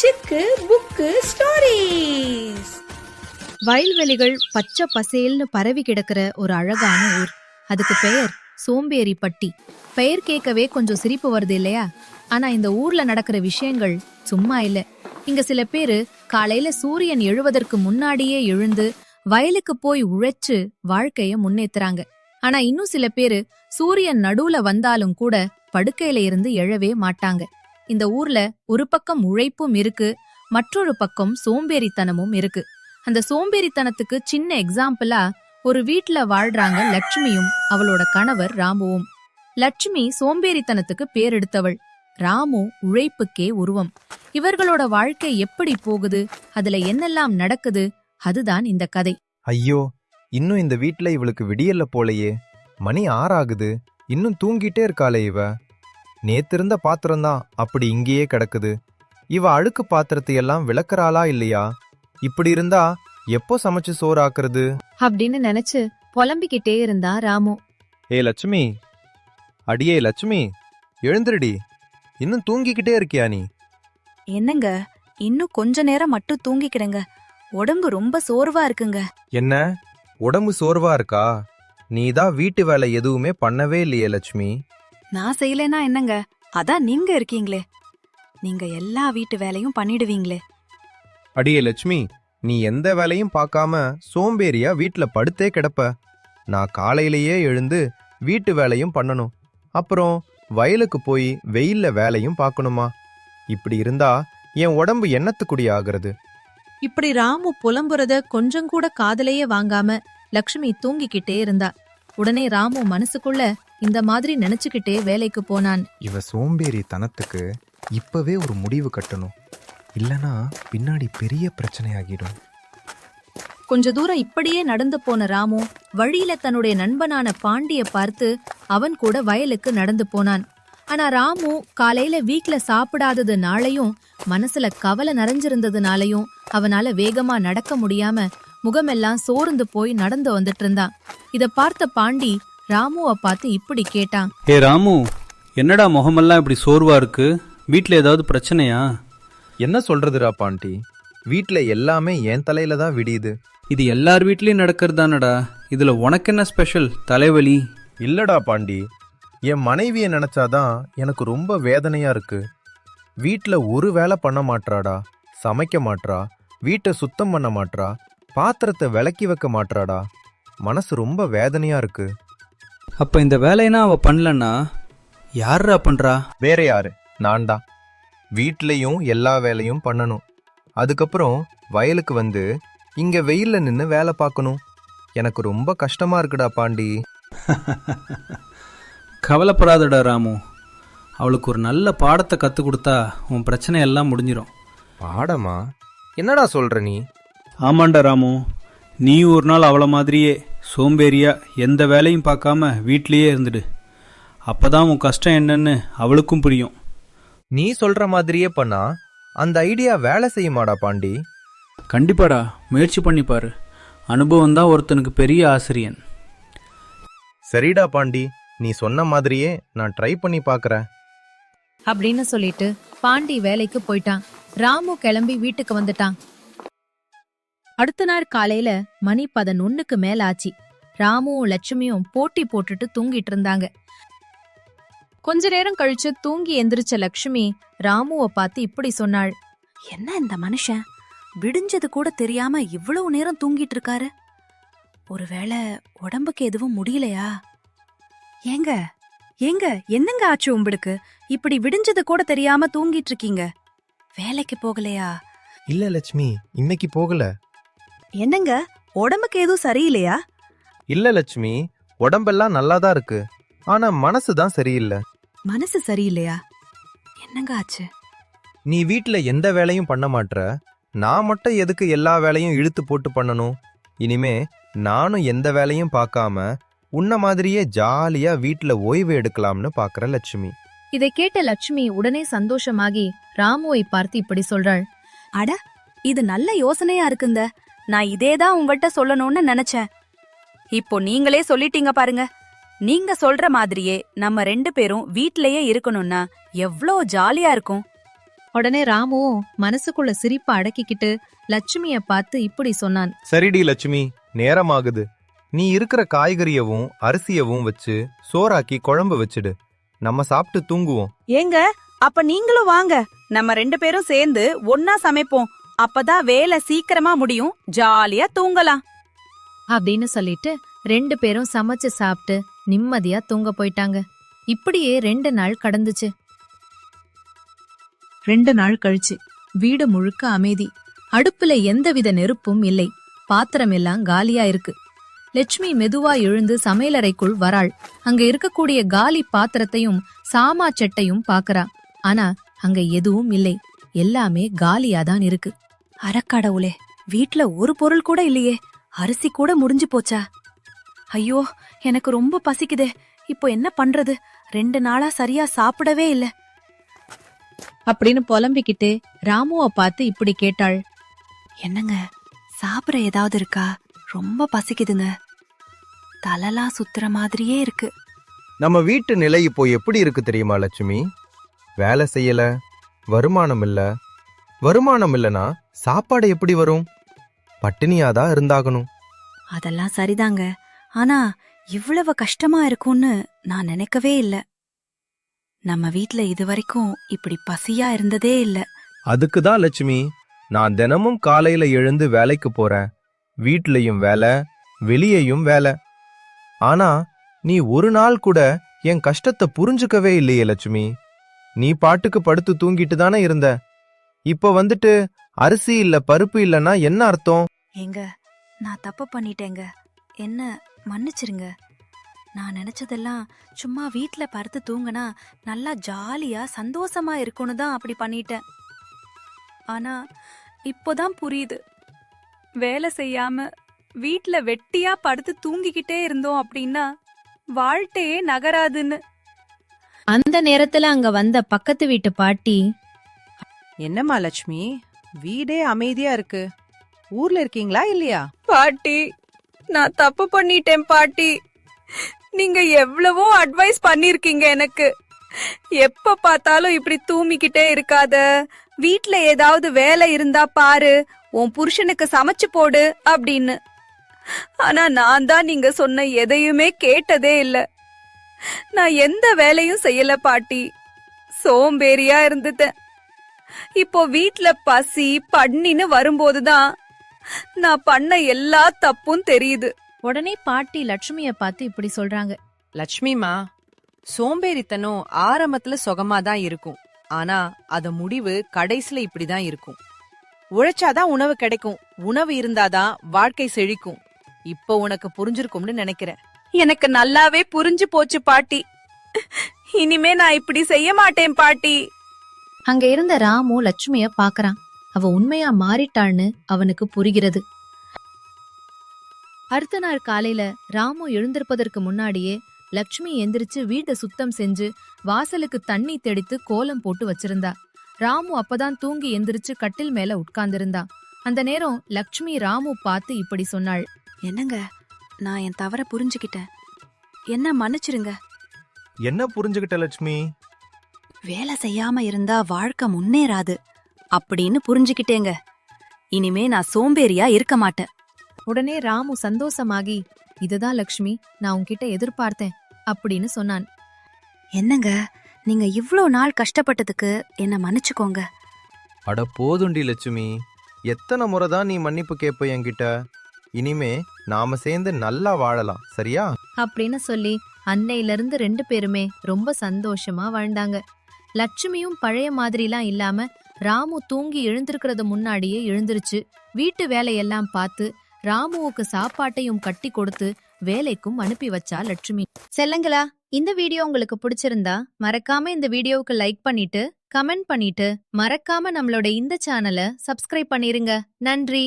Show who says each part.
Speaker 1: சிக்கு book stories.
Speaker 2: வயல்வெளிகள் பச்சை பசேல்னு பரவி கிடக்கிற ஒரு அழகான ஊர். அதுக்கு பெயர் சோம்பேறிப்பட்டி. பெயர் கேட்கவே கொஞ்சம் சிரிப்பு வருது இல்லையா? ஆனா இந்த ஊர்ல நடக்கிற விஷயங்கள் சும்மா இல்ல. இங்க சில பேரு காலையில சூரியன் எழுவதற்கு முன்னாடியே எழுந்து வயலுக்கு போய் உழைச்சு வாழ்க்கைய முன்னேத்துறாங்க. ஆனா இன்னும் சில பேரு சூரியன் நடுவுல வந்தாலும் கூட படுக்கையில இருந்து எழவே மாட்டாங்க. இந்த ஊர்ல ஒரு பக்கம் உழைப்பும் இருக்கு, மற்றொரு பக்கம் சோம்பேறித்தனமும் இருக்கு. அந்த சோம்பேறித்தனத்துக்கு சின்ன எக்ஸாம்பிளா ஒரு வீட்ல வாழ்றாங்க லட்சுமியும் அவளோட கணவர் ராமுவும். லட்சுமி சோம்பேறித்தனத்துக்கு பேர் எடுத்தவள், ராமு உழைப்புக்கே உருவம். இவர்களோட வாழ்க்கை எப்படி போகுது, அதுல என்னெல்லாம் நடக்குது, அதுதான் இந்த கதை.
Speaker 3: ஐயோ, இன்னும் இந்த வீட்ல இவளுக்கு விடியல்ல போலையே. மணி 6 ஆகுது, இன்னும் தூங்கிட்டே இருக்காளே இவ. நேத்திருந்த பாத்திரம்தான் அப்படி இங்கேயே கிடக்குது. இவ அழுக்கு பாத்திரத்தை எல்லாம் விளக்குறாளா இல்லையா? இப்படி இருந்தா எப்போ சமைச்சு சோறு ஆக்குறது
Speaker 2: அப்படின்னு நினைச்சு புலம்பிக்கிட்டே இருந்தா ராமு.
Speaker 3: ஏ லட்சுமி, அடியே லட்சுமி, எழுந்திருடி. இன்னும் தூங்கிக்கிட்டே இருக்கியா நீ?
Speaker 4: என்னங்க, இன்னும் கொஞ்ச நேரம் மட்டும் தூங்கிக்கிடுங்க. உடம்பு ரொம்ப சோர்வா இருக்குங்க.
Speaker 3: என்ன, உடம்பு சோர்வா இருக்கா? நீதான் வீட்டு வேலை எதுவுமே பண்ணவே இல்லையே லட்சுமி.
Speaker 4: நான் செய்யலனா என்னங்க, அதான் நீங்க இருக்கீங்களே. நீங்க எல்லா வீட்டு வேலையும் பண்ணிடுவீங்களே.
Speaker 3: அடியே லட்சுமி, நீ எந்த வேலையும் பார்க்காம சோம்பேறியா வீட்ல படுத்தே கிடப்ப. நான் காலையிலேயே எழுந்து வீட்டு வேலையும் பண்ணணும், அப்புறம் வயலுக்கு போய் வெயில்ல வேலையும் பார்க்கணுமா? இப்படி இருந்தா என் உடம்பு என்னத்துக்குடி ஆகிறது?
Speaker 2: இப்படி ராமு புலம்புறத கொஞ்சம் கூட காதலையே வாங்காம லக்ஷ்மி தூங்கிக்கிட்டே இருந்தா. உடனே ராமு மனசுக்குள்ள இந்த மாதிரி நினைச்சுக்கிட்டே வேலைக்கு போனான்.
Speaker 3: இவ சோம்பேறி தனத்துக்கு இப்பவே ஒரு முடிவு கட்டணும், இல்லனா பின்னாடி பெரிய பிரச்சனை ஆகிடும்.
Speaker 2: கொஞ்ச தூரம் இப்படியே நடந்து போன ராமு வழியில தன்னுடைய நண்பனான பாண்டிய பார்த்து அவன் கூட வயலுக்கு நடந்து போனான். ஆனா ராமு காலையில வீட்ல சாப்பிடாததுனாலையும் மனசுல கவலை நிறைஞ்சிருந்ததுனாலையும் அவனால வேகமா நடக்க முடியாம முகமெல்லாம் சோர்ந்து போய் நடந்து வந்துட்டு இருந்தான். இத பார்த்த பாண்டி ராமுவை பார்த்து இப்படி கேட்டான்.
Speaker 5: ஏ ராமு, என்னடா முகமெல்லாம் இப்படி சோர்வா இருக்கு? வீட்ல ஏதாவது பிரச்சனையா?
Speaker 3: என்ன சொல்றதுடா பாண்டி, வீட்ல எல்லாமே என் தலையில தான் விடியுது.
Speaker 5: இது எல்லார் வீட்லயும் நடக்கிறது தானடா. இதுல உனக்கு என்ன ஸ்பெஷல் தலைவலி?
Speaker 3: இல்லடா பாண்டி, என் மனைவியை நினைச்சாதான் எனக்கு ரொம்ப வேதனையா இருக்கு. வீட்ல ஒரு வேலை பண்ண மாட்றாடா, சமைக்க மாட்றா, வீட்டை சுத்தம் பண்ண மாட்றா, பாத்திரத்தை விளக்கி வைக்க மாட்றாடா. மனசு ரொம்ப வேதனையா இருக்கு.
Speaker 5: அப்ப இந்த வேலைனா அவ பண்ணலன்னா யாரா பண்றா?
Speaker 3: வேற யாரு? நான் தான். வீட்லயும் எல்லா வேலையும் பண்ணணும், அதுக்கப்புறம் வயலுக்கு வந்து இங்க வெயில்ல நின்னு வேலை பார்க்கணும். எனக்கு ரொம்ப கஷ்டமா இருக்குடா பாண்டி.
Speaker 5: கவலைப்படாதடா ராமு, அவளுக்கு ஒரு நல்ல பாடத்தை கத்து கொடுத்தா உன் பிரச்சனை எல்லாம் முடிஞ்சிடும்.
Speaker 3: பாடமா? என்னடா சொல்ற நீ?
Speaker 5: ஆமாண்டா ராமு, நீ ஒரு நாள் அவளை மாதிரியே சோம்பேறியா எந்த வேலையும் பார்க்காம வீட்லயே இருந்துடு. அப்பதான் உன் கஷ்டம் என்னன்னு அவளுக்கும் புரியும்.
Speaker 3: நீ சொல்ற மாதிரியே பண்ணா அந்த ஐடியா வேலை செய்யுமாடா பாண்டி?
Speaker 5: கண்டிப்பாடா, முயற்சி பண்ணிப்பாரு. அனுபவம் தான் ஒருத்தனுக்கு பெரிய ஆசிரியன்.
Speaker 3: சரிடா பாண்டி, நீ சொன்ன மாதிரியே நான் ட்ரை பண்ணி பார்க்கறேன்
Speaker 2: அப்படின்னு சொல்லிட்டு பாண்டி வேலைக்கு போயிட்டான். ராமு கிளம்பி வீட்டுக்கு வந்துட்டான். அடுத்த நாள் காலையில மணி 11க்கு மேல ஆச்சு. ராமுவும் லட்சுமியும் போட்டி போட்டுட்டு தூங்கிட்டு இருந்தாங்க. கொஞ்ச நேரம் கழிச்சு தூங்கி எந்திரிச்ச லட்சுமி ராமுவை பார்த்து இப்படி சொன்னாள்.
Speaker 4: என்ன இந்த மனுஷன் விடிஞ்சது கூட தெரியாம இவ்வளவு நேரம் தூங்கிட்டு இருக்காரு? ஒருவேளை உடம்புக்கு எதுவும் முடியலையா? ஏங்க ஏங்க, என்னங்க ஆச்சு உங்களுக்கு? இப்படி விடிஞ்சது கூட தெரியாம தூங்கிட்டு இருக்கீங்க. வேலைக்கு போகலையா?
Speaker 3: இல்ல லட்சுமி, இன்னைக்கு போகல.
Speaker 4: என்னங்க, உடம்புக்கு எதுவும் சரியில்லையா?
Speaker 3: இல்ல லட்சுமி, உடம்பெல்லாம் நல்லாதான் இருக்கு, ஆனா மனசுதான் சரியில்லை.
Speaker 4: மனசு சரியில்லையா? என்னங்க ஆச்சு?
Speaker 3: நீ வீட்ல எந்த வேலையும் பண்ண மாட்ற, நான் மட்டும் எதுக்கு எல்லா வேலையும் இழுத்து போட்டு பண்ணணும்? இனிமே நானும் எந்த வேலையும் பார்க்காம உன்ன மாதிரியே ஜாலியா வீட்ல ஓய்வு எடுக்கலாம்னு பாக்குற லட்சுமி.
Speaker 2: இதை கேட்ட லட்சுமி உடனே சந்தோஷமாகி ராமுவை பார்த்து இப்படி சொல்றாள்.
Speaker 4: அட, இது நல்ல யோசனையா இருக்குங்க. நான் இதேதான் உங்கள்கிட்ட சொல்லணும்னு நினைச்சேன். இப்போ நீங்களே சொல்லிட்டீங்க பாருங்க. நீங்க சொல்ற மாதிரியே நம்ம 2 பேரும் வீட்லயே இருக்கணும்னா எவ்ளோ ஜாலியா இருக்கும்.
Speaker 2: உடனே ராமுவும் மனசுக்குள்ள சிரிப்ப அடக்கிக்கிட்டு லட்சுமிய பார்த்து இப்படி சொன்னான்.
Speaker 3: சரிடி லட்சுமி, நேரமாகுது. நீ இருக்கிற காய்கறியவும் அரிசியவும் வச்சு சோறாக்கி குழம்பு வச்சிடு. நம்ம சாப்பிட்டு தூங்குவோம்.
Speaker 4: ஏங்க, அப்ப நீங்களும் வாங்க. நம்ம 2 பேரும் சேர்ந்து ஒன்னா சமைப்போம். அப்பதான் வேலை சீக்கிரமா முடியும், ஜாலியா தூங்கலாம்
Speaker 2: அப்படின்னு சொல்லிட்டு 2 பேரும் சமைச்சு சாப்பிட்டு நிம்மதியா தூங்க போயிட்டாங்க. இப்படியே 2 நாள் கடந்துச்சு. 2 நாள் கழிச்சு வீடு முழுக்க அமைதி. அடுப்புல எந்தவித நெருப்பும் இல்லை. பாத்திரம் எல்லாம் காலியா இருக்கு. லட்சுமி மெதுவா எழுந்து சமையலறைக்குள் வராள். அங்க இருக்கக்கூடிய காலி பாத்திரத்தையும் சாமா செட்டையும் பாக்கறா. ஆனா அங்க எதுவும் இல்லை. எல்லாமே காலியாதான் இருக்கு.
Speaker 4: அரக்கடவுளே, வீட்ல ஒரு பொருள் கூட இல்லையே. அரிசி கூட முடிஞ்சு போச்சா? ஐயோ, எனக்கு ரொம்ப பசிக்குதே. இப்போ என்ன பண்றது? 2 நாளா சரியா சாப்பிடவே இல்ல.
Speaker 2: அப்படின்னு புலம்பிக்கிட்டு ராமுவ பார்த்து இப்படி கேட்டாள்.
Speaker 4: என்னங்க, சாப்பிட ஏதாவது இருக்கா? ரொம்ப பசிக்குதுங்க. தலலாம் சுத்துற மாதிரியே இருக்கு.
Speaker 3: நம்ம வீட்டு நிலை இப்போ எப்படி இருக்கு தெரியுமா லட்சுமி? வேலை செய்யல, வருமானம் இல்ல. வருமானம் இல்லனா சாப்பாடு எப்படி வரும்? பட்டினியாதான் இருந்தாகணும்.
Speaker 4: அதெல்லாம் சரிதாங்க. ஆனா இவ்வளவு கஷ்டமா இருக்கும்னு நான் நினைக்கவே இல்ல. நம்ம வீட்ல இதுவரைக்கும் இப்படி பசியா இருந்ததே இல்ல.
Speaker 3: அதுக்குதான் லட்சுமி, நான் தினமும் காலையில எழுந்து வேலைக்கு போறேன். வீட்லயும் வேலை, வெளியேயும் வேலை. ஆனா நீ ஒரு நாள் கூட என் கஷ்டத்தை புரிஞ்சுக்கவே இல்லையே லட்சுமி. நீ பாட்டுக்கு படுத்து தூங்கிட்டு தானே இருந்த. இப்ப வந்துட்டு அரிசி இல்ல பருப்பு இல்லனா என்ன அர்த்தம்?
Speaker 4: ஏங்க, நான் தப்பு பண்ணிட்டேங்க. என்ன மன்னிச்சிருங்க. நான் நினைச்சதெல்லாம் சும்மா வீட்ல படுத்து தூங்கினா நல்லா ஜாலியா சந்தோஷமா இருக்கும்னு தான் அப்படி பண்ணிட்டேன். ஆனா இப்போதான் புரியுது, வேலை செய்யாம வீட்ல வெட்டியா படுத்து தூங்கிக்கிட்டே இருந்தோம் அப்படின்னா வாழ்க்கையே நகராதுன்னு.
Speaker 2: அந்த நேரத்துல அங்க வந்த பக்கத்து வீட்டு பாட்டி,
Speaker 6: என்னம்மா லட்சுமி, வீடே அமைதியா இருக்கு. ஊர்ல இருக்கீங்களா இல்லையா?
Speaker 1: பாட்டி, நான் தப்பு பண்ணிட்டேன் பாட்டி. நீங்க எவ்வளவோ அட்வைஸ் பண்ணிருக்கீங்க எனக்கு. எப்ப பார்த்தாலும் இப்படி தூமிக்கிட்டே இருக்காத, வீட்ல ஏதாவது வேலை இருந்தா பாரு, உன் புருஷனுக்கு சமைச்சு போடு அப்படின்னு. ஆனா நான் தான் நீங்க சொன்ன எதையுமே கேட்டதே இல்ல. நான் எந்த வேலையும் செய்யல பாட்டி. சோம்பேறியா இருந்துட்டேன். இப்போ வீட்ல பசி பட்னின்னு வரும்போதுதான் நான் பண்ண எல்லா தப்பும் தெரியுது.
Speaker 2: உடனே பாட்டி லட்சுமிய பார்த்து இப்படி சொல்றாங்க.
Speaker 6: லட்சுமிமா, சோம்பேறித்தனம் ஆரம்பத்துல சுகமாதான் இருக்கும். ஆனா அத முடிவு கடைசில இப்படிதான் இருக்கும். உழைச்சாதான் உணவு கிடைக்கும். உணவு இருந்தாதான் வாழ்க்கை செழிக்கும். இப்போ உனக்கு புரிஞ்சிருக்கும்னு நினைக்கிறேன்.
Speaker 1: எனக்கு நல்லாவே புரிஞ்சு போச்சு பாட்டி. இனிமே நான் இப்படி செய்ய மாட்டேன் பாட்டி.
Speaker 2: அங்க இருந்த ராமு லட்சுமிய பாக்கறான். அவ உண்மையா மாறிட்டாள்னு அவனுக்கு புரிகிறது. அடுத்த நாள் காலையில ராமு எழுந்திருப்பதற்கு முன்னாடியே லட்சுமி எந்திரிச்சு வீட்டை சுத்தம் செஞ்சு வாசலுக்கு தண்ணி தெளித்து கோலம் போட்டு வச்சிருந்தா. ராமு அப்பதான் தூங்கி எந்திரிச்சு கட்டில் மேல உட்கார்ந்திருந்தா. அந்த நேரம் லட்சுமி ராமு பார்த்து இப்படி சொன்னாள்.
Speaker 4: என்னங்க, நான் என் தவற புரிஞ்சுக்கிட்டேன். என்ன மன்னிச்சிருங்க.
Speaker 3: என்ன புரிஞ்சுகிட்ட லட்சுமி?
Speaker 4: வேலை செய்யாம இருந்தா வாழ்க்கை முன்னேறாது அப்படின்னு புரிஞ்சுக்கிட்டேங்க. இனிமே நான் சோம்பேறியா இருக்க மாட்டேன்.
Speaker 2: உடனே ராமு சந்தோஷமாகி, இதுதான் லட்சுமி நான் உன்கிட்ட எதிர்பார்த்தேன் அப்படின்னு சொன்னான்.
Speaker 4: என்னங்க, நீங்க இவ்ளோ நாள் கஷ்டப்பட்டதுக்கு என்ன மன்னிச்சுக்கோங்க.
Speaker 3: அட போதுண்டி லட்சுமி, எத்தனை முறைதான் நீ மன்னிப்பு கேட்ப என்கிட்ட? இனிமே நாம சேர்ந்து நல்லா வாழலாம், சரியா?
Speaker 2: அப்படின்னு சொல்லி அன்னையிலிருந்து 2 பேருமே ரொம்ப சந்தோஷமா வாழ்ந்தாங்க. லட்சுமியும் பழைய மாதிரிலாம் இல்லாம ராமு தூங்கி எழுந்திருக்கிறது முன்னாடியே எழுந்திருச்சு வீட்டு வேலையெல்லாம் பார்த்து ராமுவுக்கு சாப்பாட்டையும் கட்டி கொடுத்து வேலைக்கும் அனுப்பி வச்சா லட்சுமி. செல்லங்களா, இந்த வீடியோ உங்களுக்கு பிடிச்சிருந்தா மறக்காம இந்த வீடியோவுக்கு லைக் பண்ணிட்டு கமெண்ட் பண்ணிட்டு மறக்காம நம்மளோட இந்த சேனலை சப்ஸ்கிரைப் பண்ணிருங்க. நன்றி.